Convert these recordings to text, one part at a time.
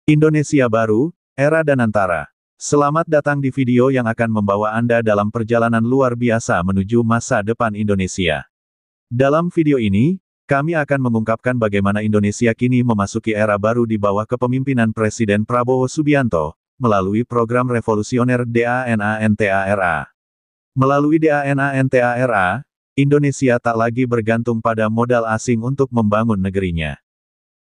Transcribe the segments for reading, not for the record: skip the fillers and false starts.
Indonesia baru, era Danantara. Selamat datang di video yang akan membawa Anda dalam perjalanan luar biasa menuju masa depan Indonesia. Dalam video ini, kami akan mengungkapkan bagaimana Indonesia kini memasuki era baru di bawah kepemimpinan Presiden Prabowo Subianto, melalui program revolusioner DANANTARA. Melalui DANANTARA, Indonesia tak lagi bergantung pada modal asing untuk membangun negerinya.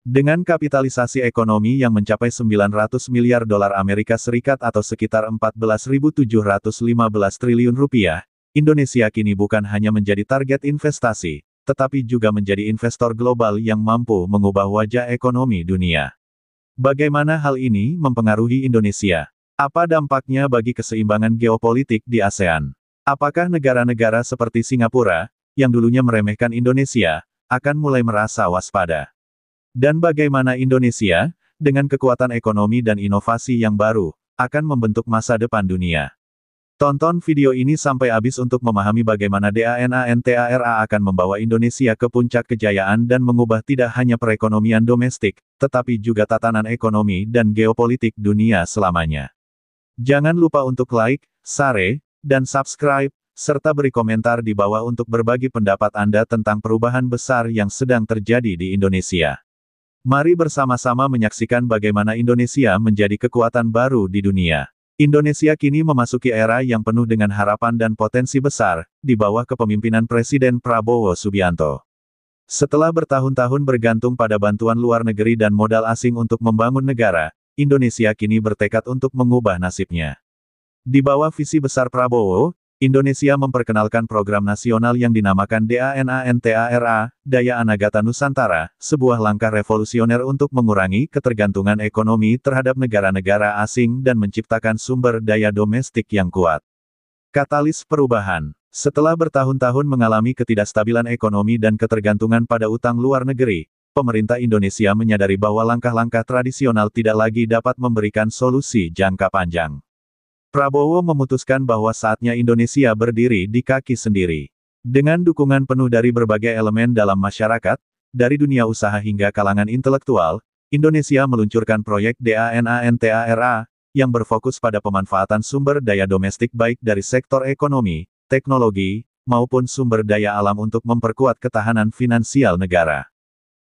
Dengan kapitalisasi ekonomi yang mencapai 900 miliar dolar Amerika Serikat atau sekitar 14.715 triliun rupiah, Indonesia kini bukan hanya menjadi target investasi, tetapi juga menjadi investor global yang mampu mengubah wajah ekonomi dunia. Bagaimana hal ini mempengaruhi Indonesia? Apa dampaknya bagi keseimbangan geopolitik di ASEAN? Apakah negara-negara seperti Singapura, yang dulunya meremehkan Indonesia, akan mulai merasa waspada? Dan bagaimana Indonesia, dengan kekuatan ekonomi dan inovasi yang baru, akan membentuk masa depan dunia? Tonton video ini sampai habis untuk memahami bagaimana DANANTARA akan membawa Indonesia ke puncak kejayaan dan mengubah tidak hanya perekonomian domestik, tetapi juga tatanan ekonomi dan geopolitik dunia selamanya. Jangan lupa untuk like, share, dan subscribe, serta beri komentar di bawah untuk berbagi pendapat Anda tentang perubahan besar yang sedang terjadi di Indonesia. Mari bersama-sama menyaksikan bagaimana Indonesia menjadi kekuatan baru di dunia. Indonesia kini memasuki era yang penuh dengan harapan dan potensi besar, di bawah kepemimpinan Presiden Prabowo Subianto. Setelah bertahun-tahun bergantung pada bantuan luar negeri dan modal asing untuk membangun negara, Indonesia kini bertekad untuk mengubah nasibnya. Di bawah visi besar Prabowo, Indonesia memperkenalkan program nasional yang dinamakan DANANTARA, Daya Anagata Nusantara, sebuah langkah revolusioner untuk mengurangi ketergantungan ekonomi terhadap negara-negara asing dan menciptakan sumber daya domestik yang kuat. Katalis perubahan. Setelah bertahun-tahun mengalami ketidakstabilan ekonomi dan ketergantungan pada utang luar negeri, pemerintah Indonesia menyadari bahwa langkah-langkah tradisional tidak lagi dapat memberikan solusi jangka panjang. Prabowo memutuskan bahwa saatnya Indonesia berdiri di kaki sendiri. Dengan dukungan penuh dari berbagai elemen dalam masyarakat, dari dunia usaha hingga kalangan intelektual, Indonesia meluncurkan proyek DANANTARA, yang berfokus pada pemanfaatan sumber daya domestik baik dari sektor ekonomi, teknologi, maupun sumber daya alam untuk memperkuat ketahanan finansial negara.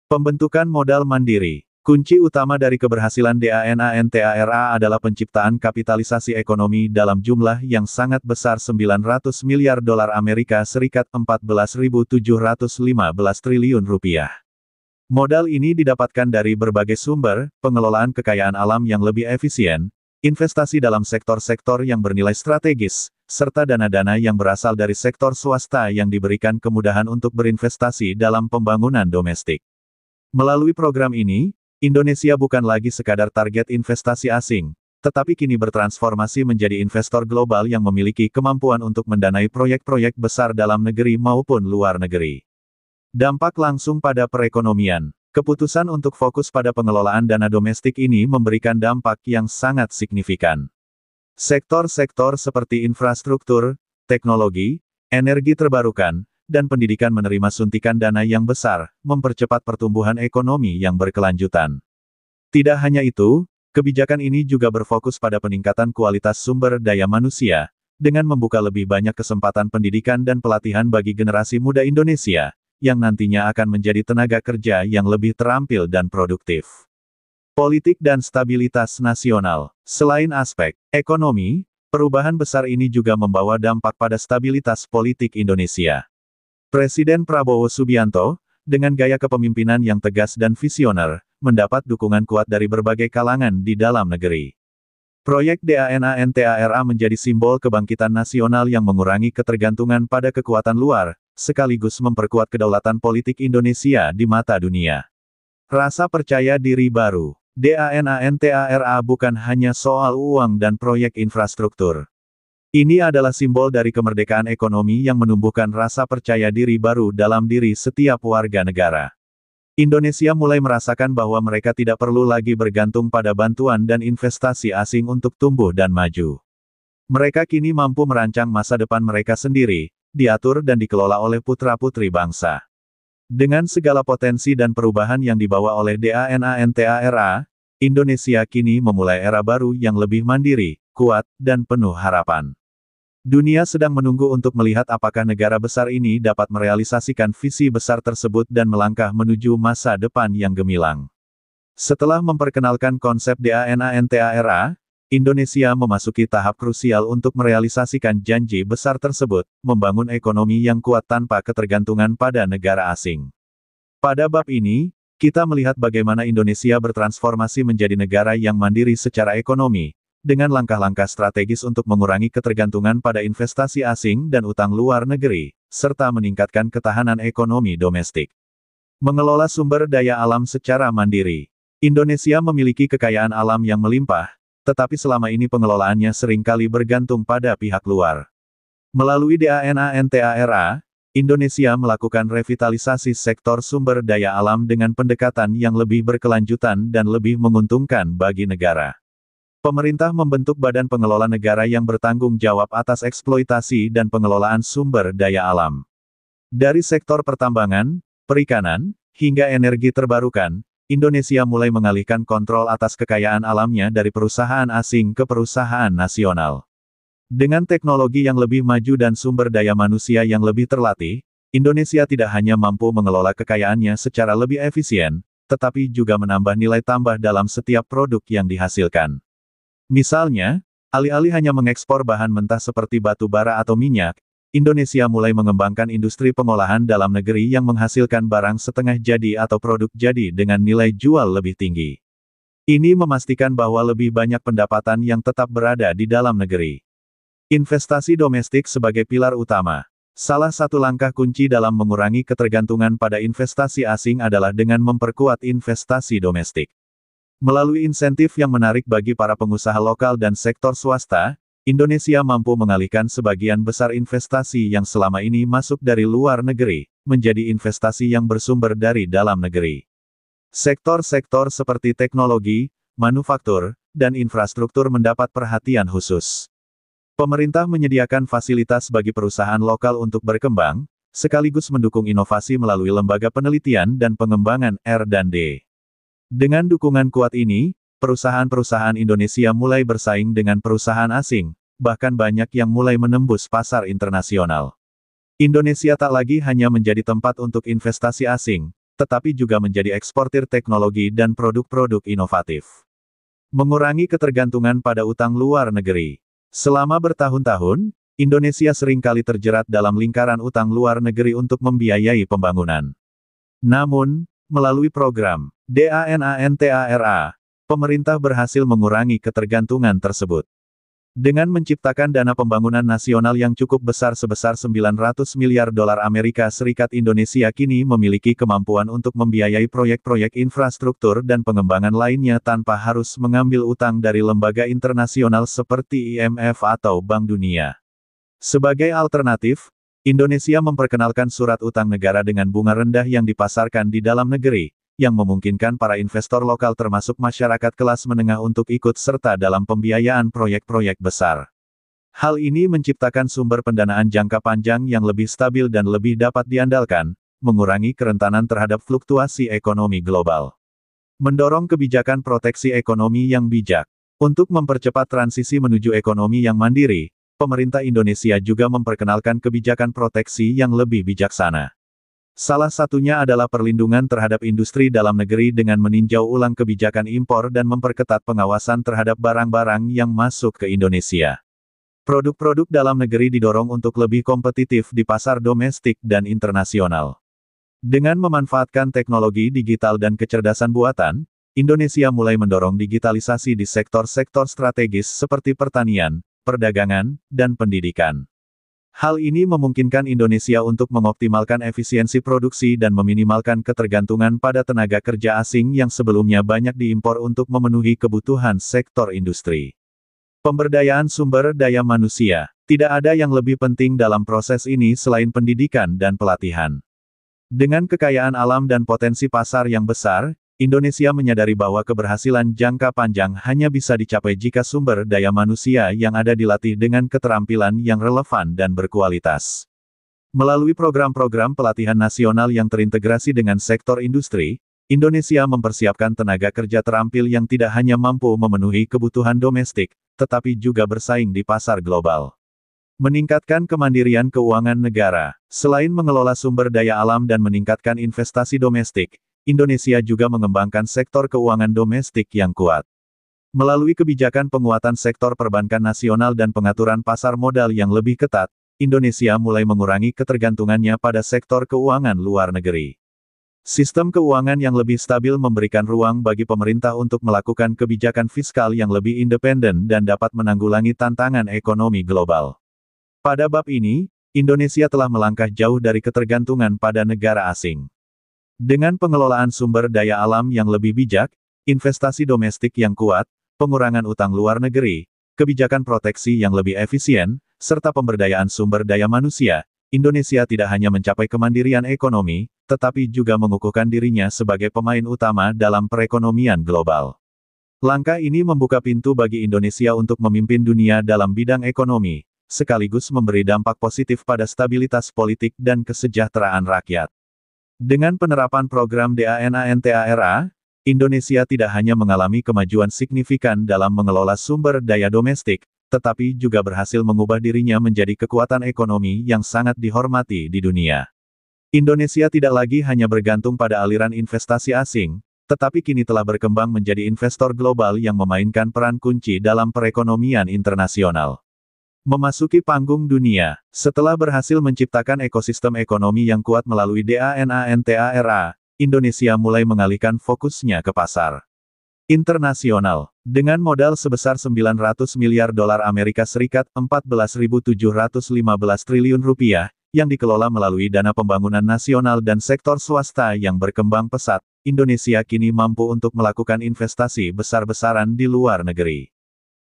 Pembentukan modal mandiri. Kunci utama dari keberhasilan DANANTARA adalah penciptaan kapitalisasi ekonomi dalam jumlah yang sangat besar 900 miliar dolar Amerika Serikat 14.715 triliun rupiah. Modal ini didapatkan dari berbagai sumber, pengelolaan kekayaan alam yang lebih efisien, investasi dalam sektor-sektor yang bernilai strategis, serta dana-dana yang berasal dari sektor swasta yang diberikan kemudahan untuk berinvestasi dalam pembangunan domestik. Melalui program ini, Indonesia bukan lagi sekadar target investasi asing, tetapi kini bertransformasi menjadi investor global yang memiliki kemampuan untuk mendanai proyek-proyek besar dalam negeri maupun luar negeri. Dampak langsung pada perekonomian. Keputusan untuk fokus pada pengelolaan dana domestik ini memberikan dampak yang sangat signifikan. Sektor-sektor seperti infrastruktur, teknologi, energi terbarukan, dan pendidikan menerima suntikan dana yang besar, mempercepat pertumbuhan ekonomi yang berkelanjutan. Tidak hanya itu, kebijakan ini juga berfokus pada peningkatan kualitas sumber daya manusia, dengan membuka lebih banyak kesempatan pendidikan dan pelatihan bagi generasi muda Indonesia, yang nantinya akan menjadi tenaga kerja yang lebih terampil dan produktif. Politik dan stabilitas nasional. Selain aspek ekonomi, perubahan besar ini juga membawa dampak pada stabilitas politik Indonesia. Presiden Prabowo Subianto, dengan gaya kepemimpinan yang tegas dan visioner, mendapat dukungan kuat dari berbagai kalangan di dalam negeri. Proyek DANANTARA menjadi simbol kebangkitan nasional yang mengurangi ketergantungan pada kekuatan luar, sekaligus memperkuat kedaulatan politik Indonesia di mata dunia. Rasa percaya diri baru. DANANTARA bukan hanya soal uang dan proyek infrastruktur. Ini adalah simbol dari kemerdekaan ekonomi yang menumbuhkan rasa percaya diri baru dalam diri setiap warga negara. Indonesia mulai merasakan bahwa mereka tidak perlu lagi bergantung pada bantuan dan investasi asing untuk tumbuh dan maju. Mereka kini mampu merancang masa depan mereka sendiri, diatur dan dikelola oleh putra-putri bangsa. Dengan segala potensi dan perubahan yang dibawa oleh DANANTARA, Indonesia kini memulai era baru yang lebih mandiri, kuat, dan penuh harapan. Dunia sedang menunggu untuk melihat apakah negara besar ini dapat merealisasikan visi besar tersebut dan melangkah menuju masa depan yang gemilang. Setelah memperkenalkan konsep DANANTARA, Indonesia memasuki tahap krusial untuk merealisasikan janji besar tersebut, membangun ekonomi yang kuat tanpa ketergantungan pada negara asing. Pada bab ini, kita melihat bagaimana Indonesia bertransformasi menjadi negara yang mandiri secara ekonomi, dengan langkah-langkah strategis untuk mengurangi ketergantungan pada investasi asing dan utang luar negeri, serta meningkatkan ketahanan ekonomi domestik. Mengelola sumber daya alam secara mandiri. Indonesia memiliki kekayaan alam yang melimpah, tetapi selama ini pengelolaannya seringkali bergantung pada pihak luar. Melalui DANANTARA, Indonesia melakukan revitalisasi sektor sumber daya alam dengan pendekatan yang lebih berkelanjutan dan lebih menguntungkan bagi negara. Pemerintah membentuk Badan Pengelola Negara yang bertanggung jawab atas eksploitasi dan pengelolaan sumber daya alam. Dari sektor pertambangan, perikanan, hingga energi terbarukan, Indonesia mulai mengalihkan kontrol atas kekayaan alamnya dari perusahaan asing ke perusahaan nasional. Dengan teknologi yang lebih maju dan sumber daya manusia yang lebih terlatih, Indonesia tidak hanya mampu mengelola kekayaannya secara lebih efisien, tetapi juga menambah nilai tambah dalam setiap produk yang dihasilkan. Misalnya, alih-alih hanya mengekspor bahan mentah seperti batu bara atau minyak, Indonesia mulai mengembangkan industri pengolahan dalam negeri yang menghasilkan barang setengah jadi atau produk jadi dengan nilai jual lebih tinggi. Ini memastikan bahwa lebih banyak pendapatan yang tetap berada di dalam negeri. Investasi domestik sebagai pilar utama. Salah satu langkah kunci dalam mengurangi ketergantungan pada investasi asing adalah dengan memperkuat investasi domestik. Melalui insentif yang menarik bagi para pengusaha lokal dan sektor swasta, Indonesia mampu mengalihkan sebagian besar investasi yang selama ini masuk dari luar negeri, menjadi investasi yang bersumber dari dalam negeri. Sektor-sektor seperti teknologi, manufaktur, dan infrastruktur mendapat perhatian khusus. Pemerintah menyediakan fasilitas bagi perusahaan lokal untuk berkembang, sekaligus mendukung inovasi melalui lembaga penelitian dan pengembangan R&D. Dengan dukungan kuat ini, perusahaan-perusahaan Indonesia mulai bersaing dengan perusahaan asing, bahkan banyak yang mulai menembus pasar internasional. Indonesia tak lagi hanya menjadi tempat untuk investasi asing, tetapi juga menjadi eksportir teknologi dan produk-produk inovatif. Mengurangi ketergantungan pada utang luar negeri. Selama bertahun-tahun, Indonesia seringkali terjerat dalam lingkaran utang luar negeri untuk membiayai pembangunan. Namun, melalui program DANANTARA, pemerintah berhasil mengurangi ketergantungan tersebut. Dengan menciptakan dana pembangunan nasional yang cukup besar sebesar 900 miliar dolar Amerika Serikat, Indonesia kini memiliki kemampuan untuk membiayai proyek-proyek infrastruktur dan pengembangan lainnya tanpa harus mengambil utang dari lembaga internasional seperti IMF atau Bank Dunia. Sebagai alternatif, Indonesia memperkenalkan surat utang negara dengan bunga rendah yang dipasarkan di dalam negeri, yang memungkinkan para investor lokal termasuk masyarakat kelas menengah untuk ikut serta dalam pembiayaan proyek-proyek besar. Hal ini menciptakan sumber pendanaan jangka panjang yang lebih stabil dan lebih dapat diandalkan, mengurangi kerentanan terhadap fluktuasi ekonomi global. Mendorong kebijakan proteksi ekonomi yang bijak. Untuk mempercepat transisi menuju ekonomi yang mandiri, pemerintah Indonesia juga memperkenalkan kebijakan proteksi yang lebih bijaksana. Salah satunya adalah perlindungan terhadap industri dalam negeri dengan meninjau ulang kebijakan impor dan memperketat pengawasan terhadap barang-barang yang masuk ke Indonesia. Produk-produk dalam negeri didorong untuk lebih kompetitif di pasar domestik dan internasional. Dengan memanfaatkan teknologi digital dan kecerdasan buatan, Indonesia mulai mendorong digitalisasi di sektor-sektor strategis seperti pertanian, perdagangan, dan pendidikan. Hal ini memungkinkan Indonesia untuk mengoptimalkan efisiensi produksi dan meminimalkan ketergantungan pada tenaga kerja asing yang sebelumnya banyak diimpor untuk memenuhi kebutuhan sektor industri. Pemberdayaan sumber daya manusia. Tidak ada yang lebih penting dalam proses ini selain pendidikan dan pelatihan. Dengan kekayaan alam dan potensi pasar yang besar, Indonesia menyadari bahwa keberhasilan jangka panjang hanya bisa dicapai jika sumber daya manusia yang ada dilatih dengan keterampilan yang relevan dan berkualitas. Melalui program-program pelatihan nasional yang terintegrasi dengan sektor industri, Indonesia mempersiapkan tenaga kerja terampil yang tidak hanya mampu memenuhi kebutuhan domestik, tetapi juga bersaing di pasar global. Meningkatkan kemandirian keuangan negara. Selain mengelola sumber daya alam dan meningkatkan investasi domestik, Indonesia juga mengembangkan sektor keuangan domestik yang kuat. Melalui kebijakan penguatan sektor perbankan nasional dan pengaturan pasar modal yang lebih ketat, Indonesia mulai mengurangi ketergantungannya pada sektor keuangan luar negeri. Sistem keuangan yang lebih stabil memberikan ruang bagi pemerintah untuk melakukan kebijakan fiskal yang lebih independen dan dapat menanggulangi tantangan ekonomi global. Pada bab ini, Indonesia telah melangkah jauh dari ketergantungan pada negara asing. Dengan pengelolaan sumber daya alam yang lebih bijak, investasi domestik yang kuat, pengurangan utang luar negeri, kebijakan proteksi yang lebih efisien, serta pemberdayaan sumber daya manusia, Indonesia tidak hanya mencapai kemandirian ekonomi, tetapi juga mengukuhkan dirinya sebagai pemain utama dalam perekonomian global. Langkah ini membuka pintu bagi Indonesia untuk memimpin dunia dalam bidang ekonomi, sekaligus memberi dampak positif pada stabilitas politik dan kesejahteraan rakyat. Dengan penerapan program DANANTARA, Indonesia tidak hanya mengalami kemajuan signifikan dalam mengelola sumber daya domestik, tetapi juga berhasil mengubah dirinya menjadi kekuatan ekonomi yang sangat dihormati di dunia. Indonesia tidak lagi hanya bergantung pada aliran investasi asing, tetapi kini telah berkembang menjadi investor global yang memainkan peran kunci dalam perekonomian internasional. Memasuki panggung dunia, setelah berhasil menciptakan ekosistem ekonomi yang kuat melalui DANANTARA, Indonesia mulai mengalihkan fokusnya ke pasar internasional. Dengan modal sebesar 900 miliar dolar Amerika Serikat (14.715 triliun rupiah), yang dikelola melalui dana pembangunan nasional dan sektor swasta yang berkembang pesat, Indonesia kini mampu untuk melakukan investasi besar-besaran di luar negeri.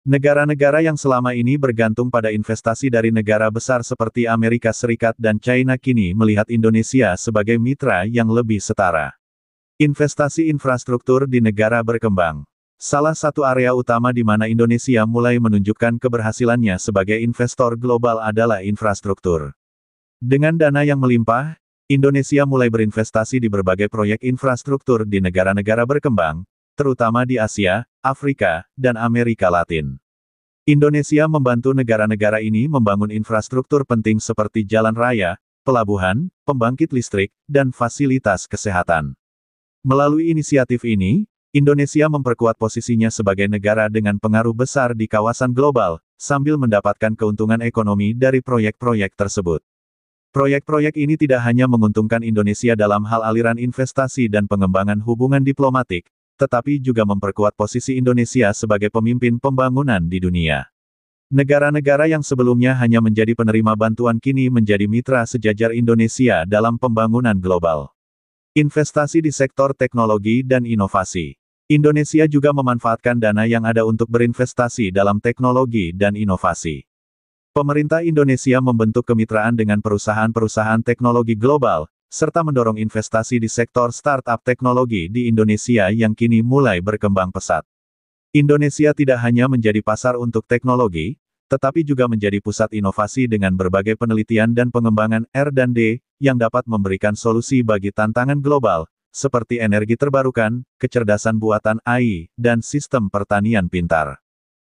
Negara-negara yang selama ini bergantung pada investasi dari negara besar seperti Amerika Serikat dan China kini melihat Indonesia sebagai mitra yang lebih setara. Investasi infrastruktur di negara berkembang. Salah satu area utama di mana Indonesia mulai menunjukkan keberhasilannya sebagai investor global adalah infrastruktur. Dengan dana yang melimpah, Indonesia mulai berinvestasi di berbagai proyek infrastruktur di negara-negara berkembang, terutama di Asia, Afrika, dan Amerika Latin. Indonesia membantu negara-negara ini membangun infrastruktur penting seperti jalan raya, pelabuhan, pembangkit listrik, dan fasilitas kesehatan. Melalui inisiatif ini, Indonesia memperkuat posisinya sebagai negara dengan pengaruh besar di kawasan global, sambil mendapatkan keuntungan ekonomi dari proyek-proyek tersebut. Proyek-proyek ini tidak hanya menguntungkan Indonesia dalam hal aliran investasi dan pengembangan hubungan diplomatik, tetapi juga memperkuat posisi Indonesia sebagai pemimpin pembangunan di dunia. Negara-negara yang sebelumnya hanya menjadi penerima bantuan kini menjadi mitra sejajar Indonesia dalam pembangunan global. Investasi di sektor teknologi dan inovasi. Indonesia juga memanfaatkan dana yang ada untuk berinvestasi dalam teknologi dan inovasi. Pemerintah Indonesia membentuk kemitraan dengan perusahaan-perusahaan teknologi global, serta mendorong investasi di sektor startup teknologi di Indonesia yang kini mulai berkembang pesat. Indonesia tidak hanya menjadi pasar untuk teknologi, tetapi juga menjadi pusat inovasi dengan berbagai penelitian dan pengembangan R&D, yang dapat memberikan solusi bagi tantangan global, seperti energi terbarukan, kecerdasan buatan AI, dan sistem pertanian pintar.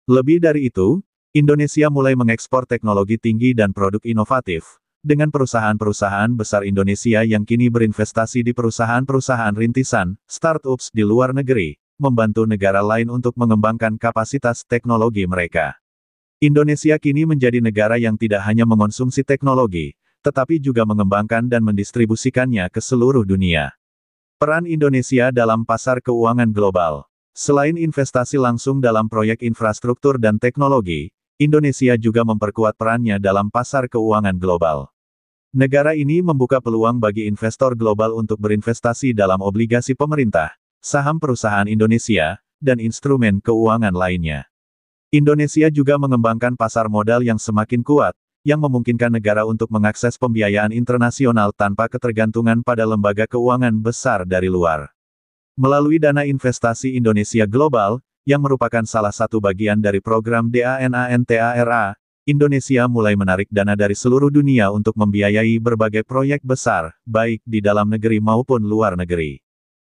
Lebih dari itu, Indonesia mulai mengekspor teknologi tinggi dan produk inovatif, dengan perusahaan-perusahaan besar Indonesia yang kini berinvestasi di perusahaan-perusahaan rintisan, startups di luar negeri, membantu negara lain untuk mengembangkan kapasitas teknologi mereka. Indonesia kini menjadi negara yang tidak hanya mengonsumsi teknologi, tetapi juga mengembangkan dan mendistribusikannya ke seluruh dunia. Peran Indonesia dalam pasar keuangan global. Selain investasi langsung dalam proyek infrastruktur dan teknologi, Indonesia juga memperkuat perannya dalam pasar keuangan global. Negara ini membuka peluang bagi investor global untuk berinvestasi dalam obligasi pemerintah, saham perusahaan Indonesia, dan instrumen keuangan lainnya. Indonesia juga mengembangkan pasar modal yang semakin kuat, yang memungkinkan negara untuk mengakses pembiayaan internasional tanpa ketergantungan pada lembaga keuangan besar dari luar. Melalui dana investasi Indonesia Global, yang merupakan salah satu bagian dari program DANANTARA, Indonesia mulai menarik dana dari seluruh dunia untuk membiayai berbagai proyek besar, baik di dalam negeri maupun luar negeri.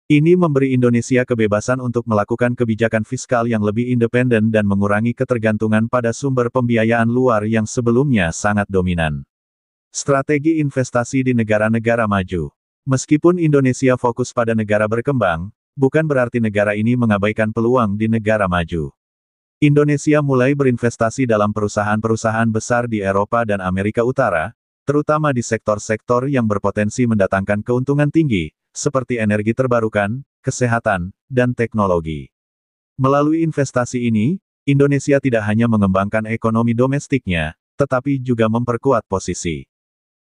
Ini memberi Indonesia kebebasan untuk melakukan kebijakan fiskal yang lebih independen dan mengurangi ketergantungan pada sumber pembiayaan luar yang sebelumnya sangat dominan. Strategi investasi di negara-negara maju. Meskipun Indonesia fokus pada negara berkembang, bukan berarti negara ini mengabaikan peluang di negara maju. Indonesia mulai berinvestasi dalam perusahaan-perusahaan besar di Eropa dan Amerika Utara, terutama di sektor-sektor yang berpotensi mendatangkan keuntungan tinggi, seperti energi terbarukan, kesehatan, dan teknologi. Melalui investasi ini, Indonesia tidak hanya mengembangkan ekonomi domestiknya, tetapi juga memperkuat posisi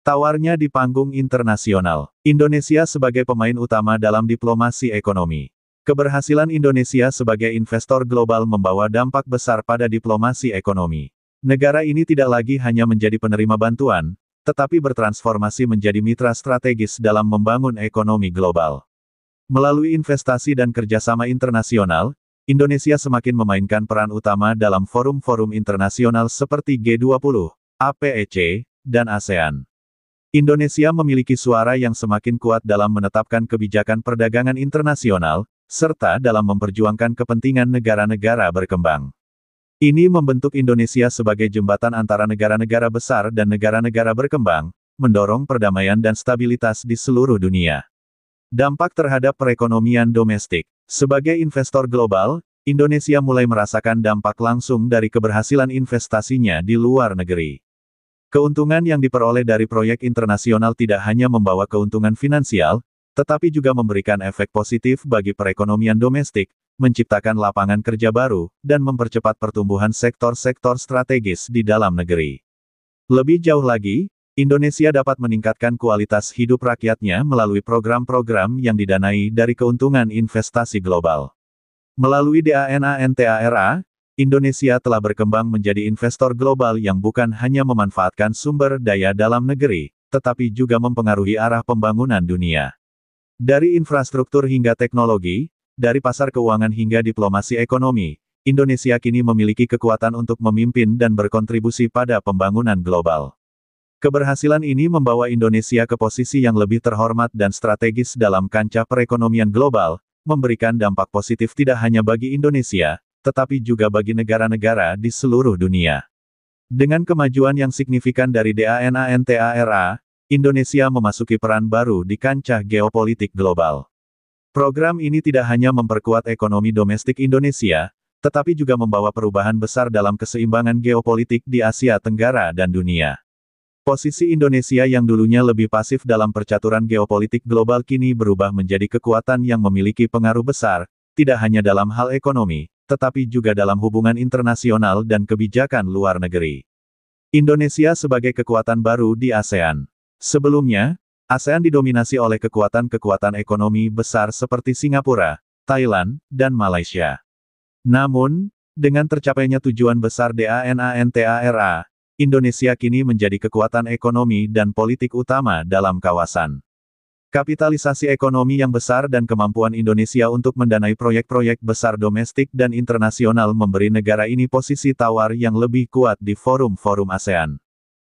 tawarnya di panggung internasional. Indonesia sebagai pemain utama dalam diplomasi ekonomi. Keberhasilan Indonesia sebagai investor global membawa dampak besar pada diplomasi ekonomi. Negara ini tidak lagi hanya menjadi penerima bantuan, tetapi bertransformasi menjadi mitra strategis dalam membangun ekonomi global. Melalui investasi dan kerjasama internasional, Indonesia semakin memainkan peran utama dalam forum-forum internasional seperti G20, APEC, dan ASEAN. Indonesia memiliki suara yang semakin kuat dalam menetapkan kebijakan perdagangan internasional, serta dalam memperjuangkan kepentingan negara-negara berkembang. Ini membentuk Indonesia sebagai jembatan antara negara-negara besar dan negara-negara berkembang, mendorong perdamaian dan stabilitas di seluruh dunia. Dampak terhadap perekonomian domestik. Sebagai investor global, Indonesia mulai merasakan dampak langsung dari keberhasilan investasinya di luar negeri. Keuntungan yang diperoleh dari proyek internasional tidak hanya membawa keuntungan finansial, tetapi juga memberikan efek positif bagi perekonomian domestik, menciptakan lapangan kerja baru, dan mempercepat pertumbuhan sektor-sektor strategis di dalam negeri. Lebih jauh lagi, Indonesia dapat meningkatkan kualitas hidup rakyatnya melalui program-program yang didanai dari keuntungan investasi global. Melalui DANANTARA, Indonesia telah berkembang menjadi investor global yang bukan hanya memanfaatkan sumber daya dalam negeri, tetapi juga mempengaruhi arah pembangunan dunia. Dari infrastruktur hingga teknologi, dari pasar keuangan hingga diplomasi ekonomi, Indonesia kini memiliki kekuatan untuk memimpin dan berkontribusi pada pembangunan global. Keberhasilan ini membawa Indonesia ke posisi yang lebih terhormat dan strategis dalam kancah perekonomian global, memberikan dampak positif tidak hanya bagi Indonesia, tetapi juga bagi negara-negara di seluruh dunia. Dengan kemajuan yang signifikan dari DANANTARA, Indonesia memasuki peran baru di kancah geopolitik global. Program ini tidak hanya memperkuat ekonomi domestik Indonesia, tetapi juga membawa perubahan besar dalam keseimbangan geopolitik di Asia Tenggara dan dunia. Posisi Indonesia yang dulunya lebih pasif dalam percaturan geopolitik global kini berubah menjadi kekuatan yang memiliki pengaruh besar, tidak hanya dalam hal ekonomi, tetapi juga dalam hubungan internasional dan kebijakan luar negeri. Indonesia sebagai kekuatan baru di ASEAN. Sebelumnya, ASEAN didominasi oleh kekuatan-kekuatan ekonomi besar seperti Singapura, Thailand, dan Malaysia. Namun, dengan tercapainya tujuan besar DANANTARA, Indonesia kini menjadi kekuatan ekonomi dan politik utama dalam kawasan. Kapitalisasi ekonomi yang besar dan kemampuan Indonesia untuk mendanai proyek-proyek besar domestik dan internasional memberi negara ini posisi tawar yang lebih kuat di forum-forum ASEAN.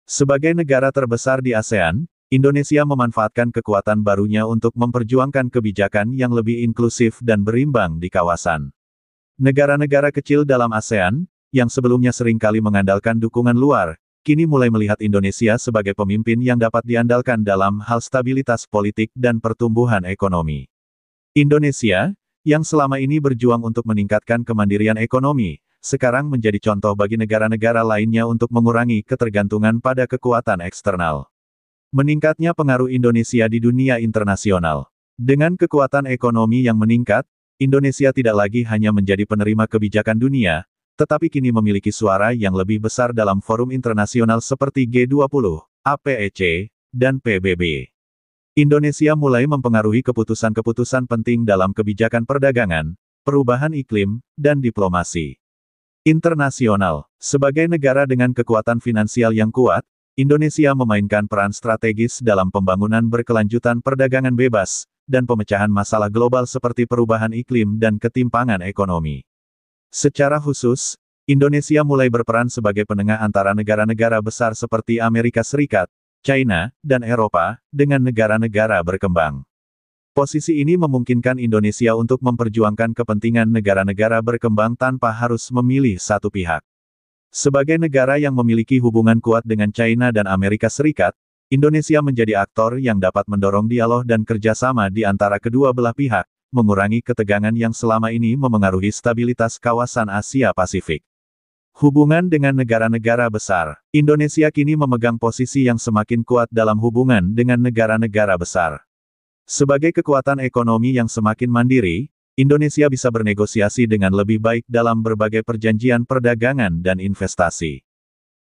Sebagai negara terbesar di ASEAN, Indonesia memanfaatkan kekuatan barunya untuk memperjuangkan kebijakan yang lebih inklusif dan berimbang di kawasan. Negara-negara kecil dalam ASEAN, yang sebelumnya seringkali mengandalkan dukungan luar, kini mulai melihat Indonesia sebagai pemimpin yang dapat diandalkan dalam hal stabilitas politik dan pertumbuhan ekonomi. Indonesia, yang selama ini berjuang untuk meningkatkan kemandirian ekonomi, sekarang menjadi contoh bagi negara-negara lainnya untuk mengurangi ketergantungan pada kekuatan eksternal. Meningkatnya pengaruh Indonesia di dunia internasional. Dengan kekuatan ekonomi yang meningkat, Indonesia tidak lagi hanya menjadi penerima kebijakan dunia, tetapi kini memiliki suara yang lebih besar dalam forum internasional seperti G20, APEC, dan PBB. Indonesia mulai mempengaruhi keputusan-keputusan penting dalam kebijakan perdagangan, perubahan iklim, dan diplomasi internasional. Sebagai negara dengan kekuatan finansial yang kuat, Indonesia memainkan peran strategis dalam pembangunan berkelanjutan perdagangan bebas, dan pemecahan masalah global seperti perubahan iklim dan ketimpangan ekonomi. Secara khusus, Indonesia mulai berperan sebagai penengah antara negara-negara besar seperti Amerika Serikat, China, dan Eropa, dengan negara-negara berkembang. Posisi ini memungkinkan Indonesia untuk memperjuangkan kepentingan negara-negara berkembang tanpa harus memilih satu pihak. Sebagai negara yang memiliki hubungan kuat dengan China dan Amerika Serikat, Indonesia menjadi aktor yang dapat mendorong dialog dan kerjasama di antara kedua belah pihak, mengurangi ketegangan yang selama ini memengaruhi stabilitas kawasan Asia Pasifik. Hubungan dengan negara-negara besar. Indonesia kini memegang posisi yang semakin kuat dalam hubungan dengan negara-negara besar. Sebagai kekuatan ekonomi yang semakin mandiri, Indonesia bisa bernegosiasi dengan lebih baik dalam berbagai perjanjian perdagangan dan investasi.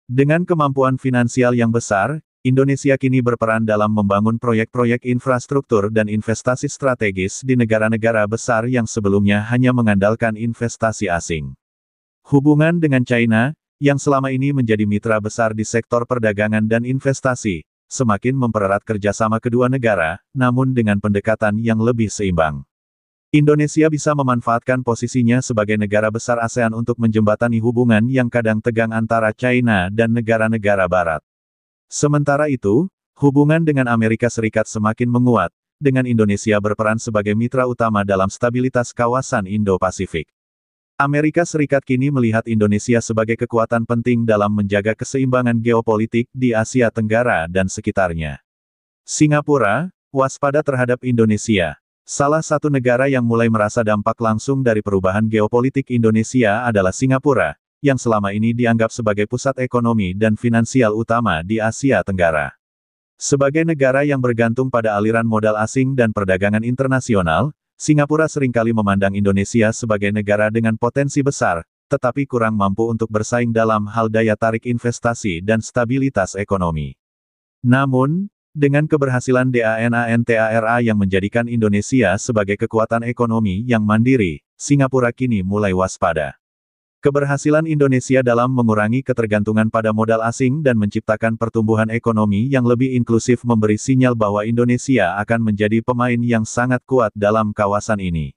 Dengan kemampuan finansial yang besar, Indonesia kini berperan dalam membangun proyek-proyek infrastruktur dan investasi strategis di negara-negara besar yang sebelumnya hanya mengandalkan investasi asing. Hubungan dengan China, yang selama ini menjadi mitra besar di sektor perdagangan dan investasi, semakin mempererat kerjasama kedua negara, namun dengan pendekatan yang lebih seimbang. Indonesia bisa memanfaatkan posisinya sebagai negara besar ASEAN untuk menjembatani hubungan yang kadang tegang antara China dan negara-negara Barat. Sementara itu, hubungan dengan Amerika Serikat semakin menguat, dengan Indonesia berperan sebagai mitra utama dalam stabilitas kawasan Indo-Pasifik. Amerika Serikat kini melihat Indonesia sebagai kekuatan penting dalam menjaga keseimbangan geopolitik di Asia Tenggara dan sekitarnya. Singapura, waspada terhadap Indonesia. Salah satu negara yang mulai merasa dampak langsung dari perubahan geopolitik Indonesia adalah Singapura, yang selama ini dianggap sebagai pusat ekonomi dan finansial utama di Asia Tenggara. Sebagai negara yang bergantung pada aliran modal asing dan perdagangan internasional, Singapura seringkali memandang Indonesia sebagai negara dengan potensi besar, tetapi kurang mampu untuk bersaing dalam hal daya tarik investasi dan stabilitas ekonomi. Namun, dengan keberhasilan DANANTARA yang menjadikan Indonesia sebagai kekuatan ekonomi yang mandiri, Singapura kini mulai waspada. Keberhasilan Indonesia dalam mengurangi ketergantungan pada modal asing dan menciptakan pertumbuhan ekonomi yang lebih inklusif memberi sinyal bahwa Indonesia akan menjadi pemain yang sangat kuat dalam kawasan ini.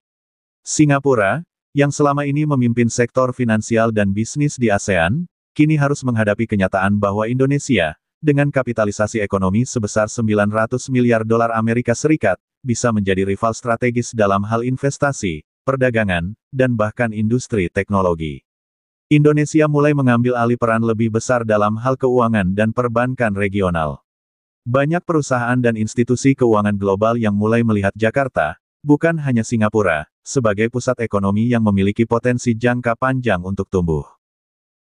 Singapura, yang selama ini memimpin sektor finansial dan bisnis di ASEAN, kini harus menghadapi kenyataan bahwa Indonesia, dengan kapitalisasi ekonomi sebesar 900 miliar dolar Amerika Serikat, bisa menjadi rival strategis dalam hal investasi, perdagangan, dan bahkan industri teknologi. Indonesia mulai mengambil alih peran lebih besar dalam hal keuangan dan perbankan regional. Banyak perusahaan dan institusi keuangan global yang mulai melihat Jakarta, bukan hanya Singapura, sebagai pusat ekonomi yang memiliki potensi jangka panjang untuk tumbuh.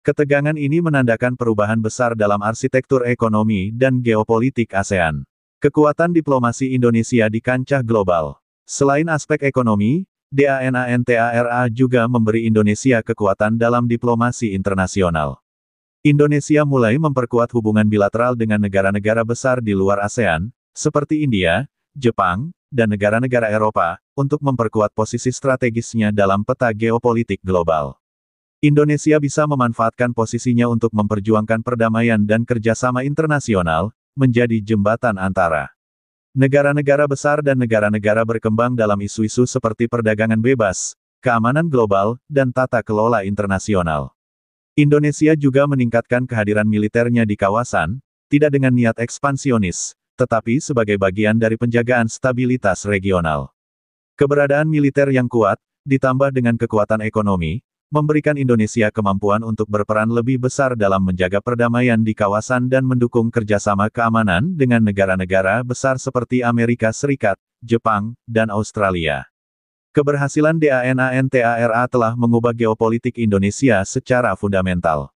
Ketegangan ini menandakan perubahan besar dalam arsitektur ekonomi dan geopolitik ASEAN. Kekuatan diplomasi Indonesia di kancah global. Selain aspek ekonomi, DANANTARA juga memberi Indonesia kekuatan dalam diplomasi internasional. Indonesia mulai memperkuat hubungan bilateral dengan negara-negara besar di luar ASEAN, seperti India, Jepang, dan negara-negara Eropa, untuk memperkuat posisi strategisnya dalam peta geopolitik global. Indonesia bisa memanfaatkan posisinya untuk memperjuangkan perdamaian dan kerjasama internasional, menjadi jembatan antara negara-negara besar dan negara-negara berkembang dalam isu-isu seperti perdagangan bebas, keamanan global, dan tata kelola internasional. Indonesia juga meningkatkan kehadiran militernya di kawasan, tidak dengan niat ekspansionis, tetapi sebagai bagian dari penjagaan stabilitas regional. Keberadaan militer yang kuat, ditambah dengan kekuatan ekonomi, memberikan Indonesia kemampuan untuk berperan lebih besar dalam menjaga perdamaian di kawasan dan mendukung kerjasama keamanan dengan negara-negara besar seperti Amerika Serikat, Jepang, dan Australia. Keberhasilan DANANTARA telah mengubah geopolitik Indonesia secara fundamental.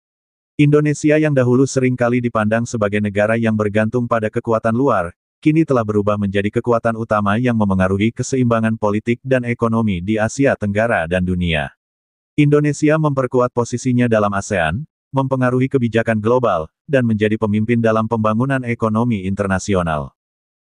Indonesia yang dahulu seringkali dipandang sebagai negara yang bergantung pada kekuatan luar, kini telah berubah menjadi kekuatan utama yang memengaruhi keseimbangan politik dan ekonomi di Asia Tenggara dan dunia. Indonesia memperkuat posisinya dalam ASEAN, mempengaruhi kebijakan global, dan menjadi pemimpin dalam pembangunan ekonomi internasional.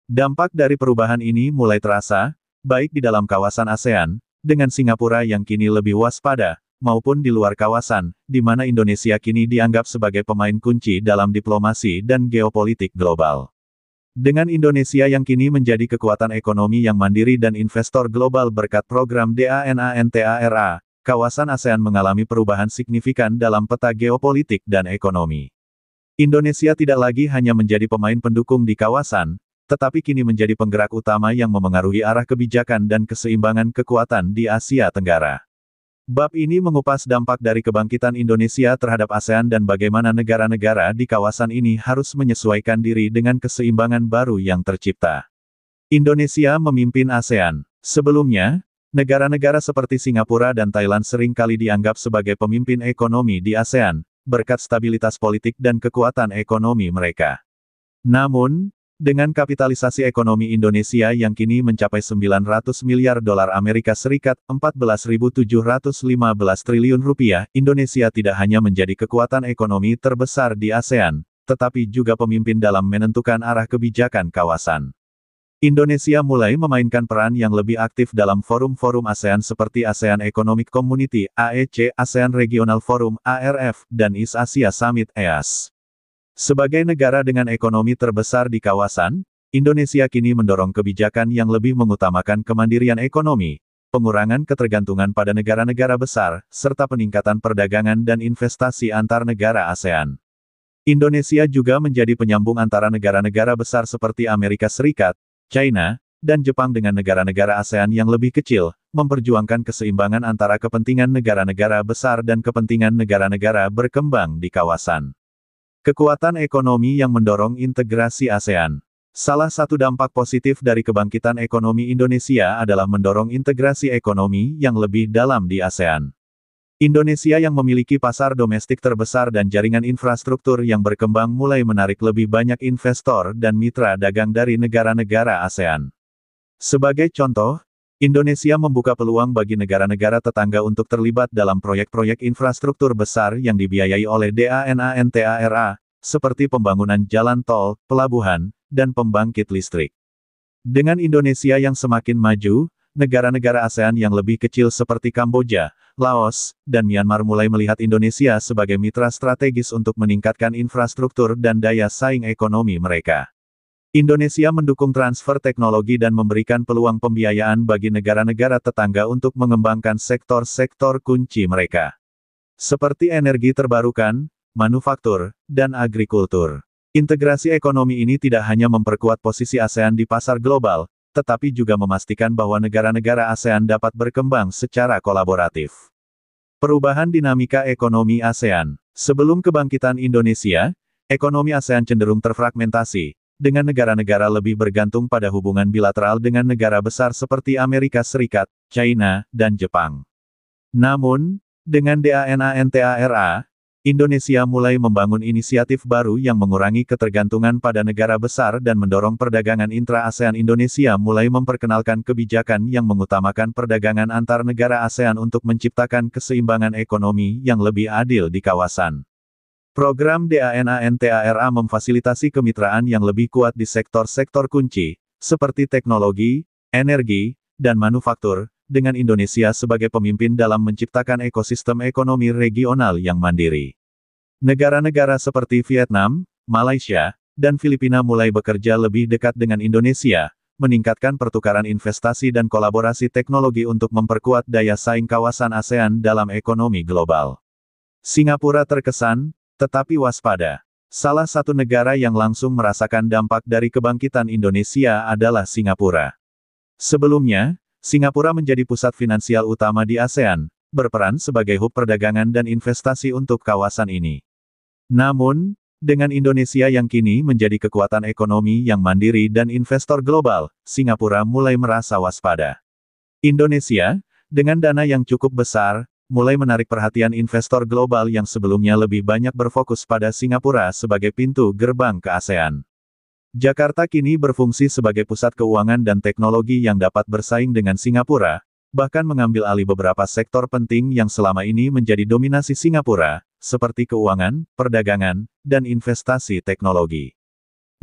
Dampak dari perubahan ini mulai terasa, baik di dalam kawasan ASEAN, dengan Singapura yang kini lebih waspada, maupun di luar kawasan, di mana Indonesia kini dianggap sebagai pemain kunci dalam diplomasi dan geopolitik global. Dengan Indonesia yang kini menjadi kekuatan ekonomi yang mandiri dan investor global berkat program DANANTARA, kawasan ASEAN mengalami perubahan signifikan dalam peta geopolitik dan ekonomi. Indonesia tidak lagi hanya menjadi pemain pendukung di kawasan, tetapi kini menjadi penggerak utama yang memengaruhi arah kebijakan dan keseimbangan kekuatan di Asia Tenggara. Bab ini mengupas dampak dari kebangkitan Indonesia terhadap ASEAN dan bagaimana negara-negara di kawasan ini harus menyesuaikan diri dengan keseimbangan baru yang tercipta. Indonesia memimpin ASEAN. Sebelumnya, negara-negara seperti Singapura dan Thailand sering kali dianggap sebagai pemimpin ekonomi di ASEAN, berkat stabilitas politik dan kekuatan ekonomi mereka. Namun, dengan kapitalisasi ekonomi Indonesia yang kini mencapai 900 miliar dolar Amerika Serikat, 14.715 triliun rupiah, Indonesia tidak hanya menjadi kekuatan ekonomi terbesar di ASEAN, tetapi juga pemimpin dalam menentukan arah kebijakan kawasan. Indonesia mulai memainkan peran yang lebih aktif dalam forum-forum ASEAN seperti ASEAN Economic Community, AEC, ASEAN Regional Forum, ARF, dan East Asia Summit, EAS. Sebagai negara dengan ekonomi terbesar di kawasan, Indonesia kini mendorong kebijakan yang lebih mengutamakan kemandirian ekonomi, pengurangan ketergantungan pada negara-negara besar, serta peningkatan perdagangan dan investasi antar negara ASEAN. Indonesia juga menjadi penyambung antara negara-negara besar seperti Amerika Serikat, China, dan Jepang dengan negara-negara ASEAN yang lebih kecil, memperjuangkan keseimbangan antara kepentingan negara-negara besar dan kepentingan negara-negara berkembang di kawasan. Kekuatan ekonomi yang mendorong integrasi ASEAN. Salah satu dampak positif dari kebangkitan ekonomi Indonesia adalah mendorong integrasi ekonomi yang lebih dalam di ASEAN. Indonesia yang memiliki pasar domestik terbesar dan jaringan infrastruktur yang berkembang mulai menarik lebih banyak investor dan mitra dagang dari negara-negara ASEAN. Sebagai contoh, Indonesia membuka peluang bagi negara-negara tetangga untuk terlibat dalam proyek-proyek infrastruktur besar yang dibiayai oleh DANANTARA, seperti pembangunan jalan tol, pelabuhan, dan pembangkit listrik. Dengan Indonesia yang semakin maju, negara-negara ASEAN yang lebih kecil seperti Kamboja, Laos, dan Myanmar mulai melihat Indonesia sebagai mitra strategis untuk meningkatkan infrastruktur dan daya saing ekonomi mereka. Indonesia mendukung transfer teknologi dan memberikan peluang pembiayaan bagi negara-negara tetangga untuk mengembangkan sektor-sektor kunci mereka, seperti energi terbarukan, manufaktur, dan agrikultur. Integrasi ekonomi ini tidak hanya memperkuat posisi ASEAN di pasar global, tetapi juga memastikan bahwa negara-negara ASEAN dapat berkembang secara kolaboratif. Perubahan dinamika ekonomi ASEAN. Sebelum kebangkitan Indonesia, ekonomi ASEAN cenderung terfragmentasi, dengan negara-negara lebih bergantung pada hubungan bilateral dengan negara besar seperti Amerika Serikat, China, dan Jepang. Namun, dengan DANANTARA, Indonesia mulai membangun inisiatif baru yang mengurangi ketergantungan pada negara besar dan mendorong perdagangan intra-ASEAN. Indonesia mulai memperkenalkan kebijakan yang mengutamakan perdagangan antar negara ASEAN untuk menciptakan keseimbangan ekonomi yang lebih adil di kawasan. Program DANANTARA memfasilitasi kemitraan yang lebih kuat di sektor-sektor kunci, seperti teknologi, energi, dan manufaktur, dengan Indonesia sebagai pemimpin dalam menciptakan ekosistem ekonomi regional yang mandiri. Negara-negara seperti Vietnam, Malaysia, dan Filipina mulai bekerja lebih dekat dengan Indonesia, meningkatkan pertukaran investasi dan kolaborasi teknologi untuk memperkuat daya saing kawasan ASEAN dalam ekonomi global. Singapura terkesan, tetapi waspada. Salah satu negara yang langsung merasakan dampak dari kebangkitan Indonesia adalah Singapura. Sebelumnya, Singapura menjadi pusat finansial utama di ASEAN, berperan sebagai hub perdagangan dan investasi untuk kawasan ini. Namun, dengan Indonesia yang kini menjadi kekuatan ekonomi yang mandiri dan investor global, Singapura mulai merasa waspada. Indonesia, dengan dana yang cukup besar, mulai menarik perhatian investor global yang sebelumnya lebih banyak berfokus pada Singapura sebagai pintu gerbang ke ASEAN. Jakarta kini berfungsi sebagai pusat keuangan dan teknologi yang dapat bersaing dengan Singapura, bahkan mengambil alih beberapa sektor penting yang selama ini menjadi dominasi Singapura, seperti keuangan, perdagangan, dan investasi teknologi.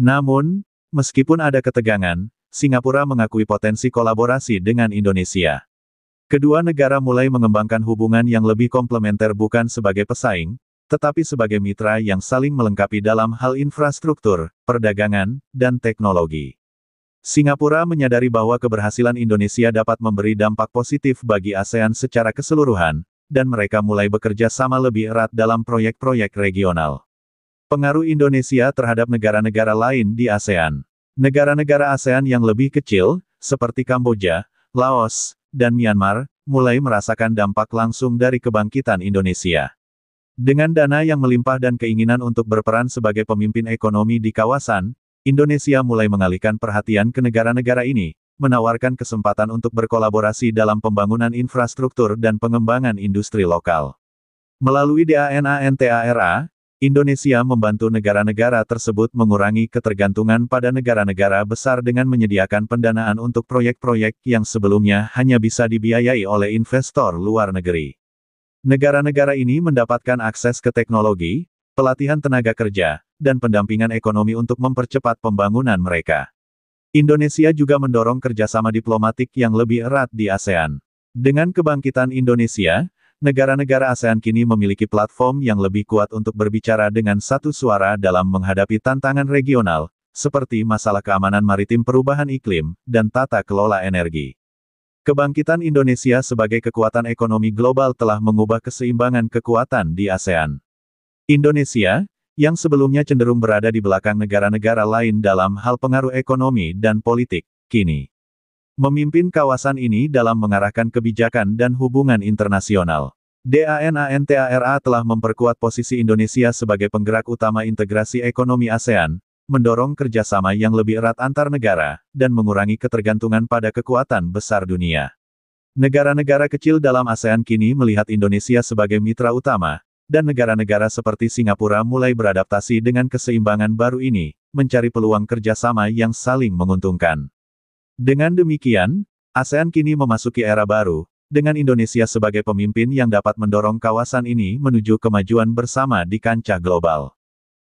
Namun, meskipun ada ketegangan, Singapura mengakui potensi kolaborasi dengan Indonesia. Kedua negara mulai mengembangkan hubungan yang lebih komplementer bukan sebagai pesaing, tetapi sebagai mitra yang saling melengkapi dalam hal infrastruktur, perdagangan, dan teknologi. Singapura menyadari bahwa keberhasilan Indonesia dapat memberi dampak positif bagi ASEAN secara keseluruhan, dan mereka mulai bekerja sama lebih erat dalam proyek-proyek regional. Pengaruh Indonesia terhadap negara-negara lain di ASEAN. Negara-negara ASEAN yang lebih kecil, seperti Kamboja, Laos, dan Myanmar, mulai merasakan dampak langsung dari kebangkitan Indonesia. Dengan dana yang melimpah dan keinginan untuk berperan sebagai pemimpin ekonomi di kawasan, Indonesia mulai mengalihkan perhatian ke negara-negara ini, menawarkan kesempatan untuk berkolaborasi dalam pembangunan infrastruktur dan pengembangan industri lokal. Melalui DANANTARA, Indonesia membantu negara-negara tersebut mengurangi ketergantungan pada negara-negara besar dengan menyediakan pendanaan untuk proyek-proyek yang sebelumnya hanya bisa dibiayai oleh investor luar negeri. Negara-negara ini mendapatkan akses ke teknologi, pelatihan tenaga kerja, dan pendampingan ekonomi untuk mempercepat pembangunan mereka. Indonesia juga mendorong kerjasama diplomatik yang lebih erat di ASEAN. Dengan kebangkitan Indonesia, negara-negara ASEAN kini memiliki platform yang lebih kuat untuk berbicara dengan satu suara dalam menghadapi tantangan regional, seperti masalah keamanan maritim, perubahan iklim, dan tata kelola energi. Kebangkitan Indonesia sebagai kekuatan ekonomi global telah mengubah keseimbangan kekuatan di ASEAN. Indonesia, yang sebelumnya cenderung berada di belakang negara-negara lain dalam hal pengaruh ekonomi dan politik, kini memimpin kawasan ini dalam mengarahkan kebijakan dan hubungan internasional. DANANTARA telah memperkuat posisi Indonesia sebagai penggerak utama integrasi ekonomi ASEAN, mendorong kerjasama yang lebih erat antar negara, dan mengurangi ketergantungan pada kekuatan besar dunia. Negara-negara kecil dalam ASEAN kini melihat Indonesia sebagai mitra utama, dan negara-negara seperti Singapura mulai beradaptasi dengan keseimbangan baru ini, mencari peluang kerjasama yang saling menguntungkan. Dengan demikian, ASEAN kini memasuki era baru, dengan Indonesia sebagai pemimpin yang dapat mendorong kawasan ini menuju kemajuan bersama di kancah global.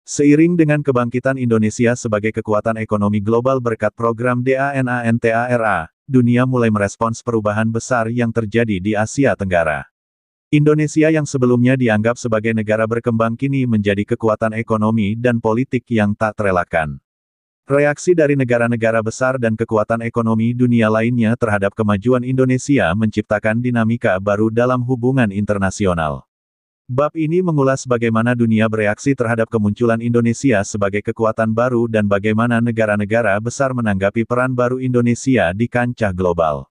Seiring dengan kebangkitan Indonesia sebagai kekuatan ekonomi global berkat program DANANTARA, dunia mulai merespons perubahan besar yang terjadi di Asia Tenggara. Indonesia yang sebelumnya dianggap sebagai negara berkembang kini menjadi kekuatan ekonomi dan politik yang tak terelakkan. Reaksi dari negara-negara besar dan kekuatan ekonomi dunia lainnya terhadap kemajuan Indonesia menciptakan dinamika baru dalam hubungan internasional. Bab ini mengulas bagaimana dunia bereaksi terhadap kemunculan Indonesia sebagai kekuatan baru dan bagaimana negara-negara besar menanggapi peran baru Indonesia di kancah global.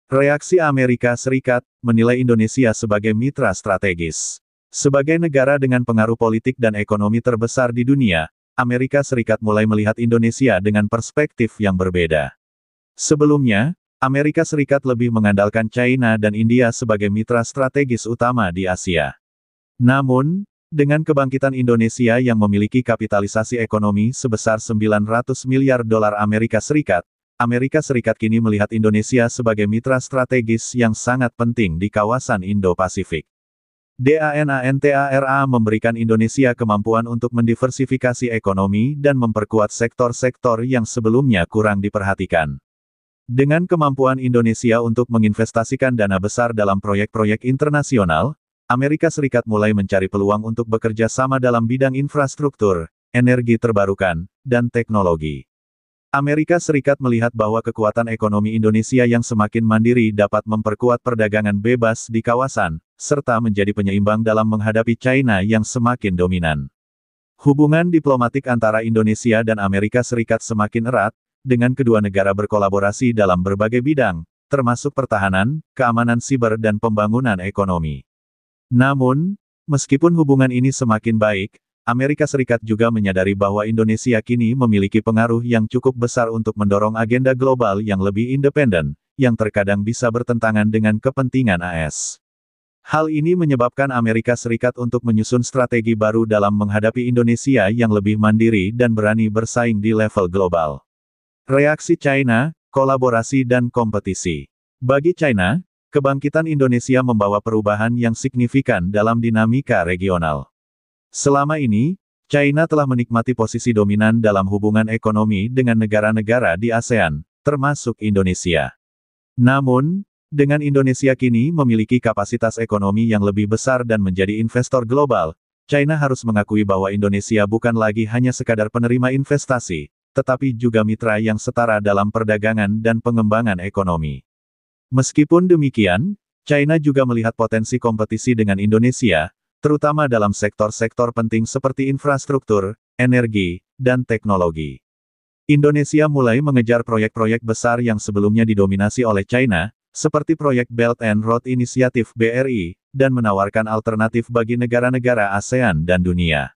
Reaksi Amerika Serikat menilai Indonesia sebagai mitra strategis. Sebagai negara dengan pengaruh politik dan ekonomi terbesar di dunia, Amerika Serikat mulai melihat Indonesia dengan perspektif yang berbeda. Sebelumnya, Amerika Serikat lebih mengandalkan China dan India sebagai mitra strategis utama di Asia. Namun, dengan kebangkitan Indonesia yang memiliki kapitalisasi ekonomi sebesar 900 miliar dolar Amerika Serikat, Amerika Serikat kini melihat Indonesia sebagai mitra strategis yang sangat penting di kawasan Indo-Pasifik. DANANTARA memberikan Indonesia kemampuan untuk mendiversifikasi ekonomi dan memperkuat sektor-sektor yang sebelumnya kurang diperhatikan. Dengan kemampuan Indonesia untuk menginvestasikan dana besar dalam proyek-proyek internasional, Amerika Serikat mulai mencari peluang untuk bekerja sama dalam bidang infrastruktur, energi terbarukan, dan teknologi. Amerika Serikat melihat bahwa kekuatan ekonomi Indonesia yang semakin mandiri dapat memperkuat perdagangan bebas di kawasan, serta menjadi penyeimbang dalam menghadapi China yang semakin dominan. Hubungan diplomatik antara Indonesia dan Amerika Serikat semakin erat, dengan kedua negara berkolaborasi dalam berbagai bidang, termasuk pertahanan, keamanan siber dan pembangunan ekonomi. Namun, meskipun hubungan ini semakin baik, Amerika Serikat juga menyadari bahwa Indonesia kini memiliki pengaruh yang cukup besar untuk mendorong agenda global yang lebih independen, yang terkadang bisa bertentangan dengan kepentingan AS. Hal ini menyebabkan Amerika Serikat untuk menyusun strategi baru dalam menghadapi Indonesia yang lebih mandiri dan berani bersaing di level global. Reaksi China, kolaborasi dan kompetisi. Bagi China, kebangkitan Indonesia membawa perubahan yang signifikan dalam dinamika regional. Selama ini, China telah menikmati posisi dominan dalam hubungan ekonomi dengan negara-negara di ASEAN, termasuk Indonesia. Namun, dengan Indonesia kini memiliki kapasitas ekonomi yang lebih besar dan menjadi investor global, China harus mengakui bahwa Indonesia bukan lagi hanya sekadar penerima investasi, tetapi juga mitra yang setara dalam perdagangan dan pengembangan ekonomi. Meskipun demikian, China juga melihat potensi kompetisi dengan Indonesia, terutama dalam sektor-sektor penting seperti infrastruktur, energi, dan teknologi. Indonesia mulai mengejar proyek-proyek besar yang sebelumnya didominasi oleh China, seperti proyek Belt and Road Initiative (BRI), dan menawarkan alternatif bagi negara-negara ASEAN dan dunia.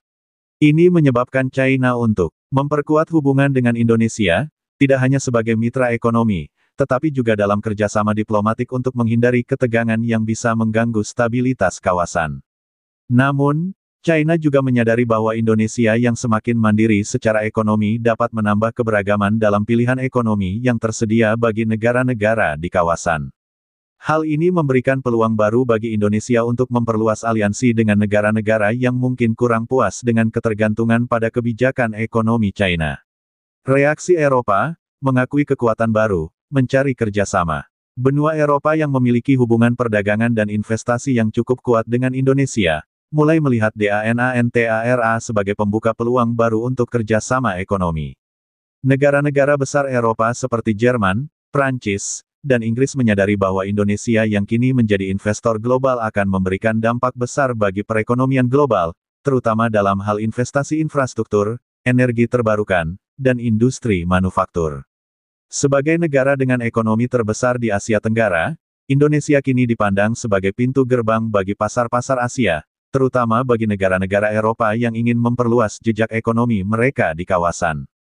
Ini menyebabkan China untuk memperkuat hubungan dengan Indonesia, tidak hanya sebagai mitra ekonomi, tetapi juga dalam kerjasama diplomatik untuk menghindari ketegangan yang bisa mengganggu stabilitas kawasan. Namun, China juga menyadari bahwa Indonesia yang semakin mandiri secara ekonomi dapat menambah keberagaman dalam pilihan ekonomi yang tersedia bagi negara-negara di kawasan. Hal ini memberikan peluang baru bagi Indonesia untuk memperluas aliansi dengan negara-negara yang mungkin kurang puas dengan ketergantungan pada kebijakan ekonomi China. Reaksi Eropa, mengakui kekuatan baru, mencari kerjasama. Benua Eropa yang memiliki hubungan perdagangan dan investasi yang cukup kuat dengan Indonesia, mulai melihat DANANTARA sebagai pembuka peluang baru untuk kerjasama ekonomi. Negara-negara besar Eropa seperti Jerman, Prancis, dan Inggris menyadari bahwa Indonesia yang kini menjadi investor global akan memberikan dampak besar bagi perekonomian global, terutama dalam hal investasi infrastruktur, energi terbarukan, dan industri manufaktur. Sebagai negara dengan ekonomi terbesar di Asia Tenggara, Indonesia kini dipandang sebagai pintu gerbang bagi pasar-pasar Asia, terutama bagi negara-negara Eropa yang ingin memperluas jejak ekonomi mereka di kawasan.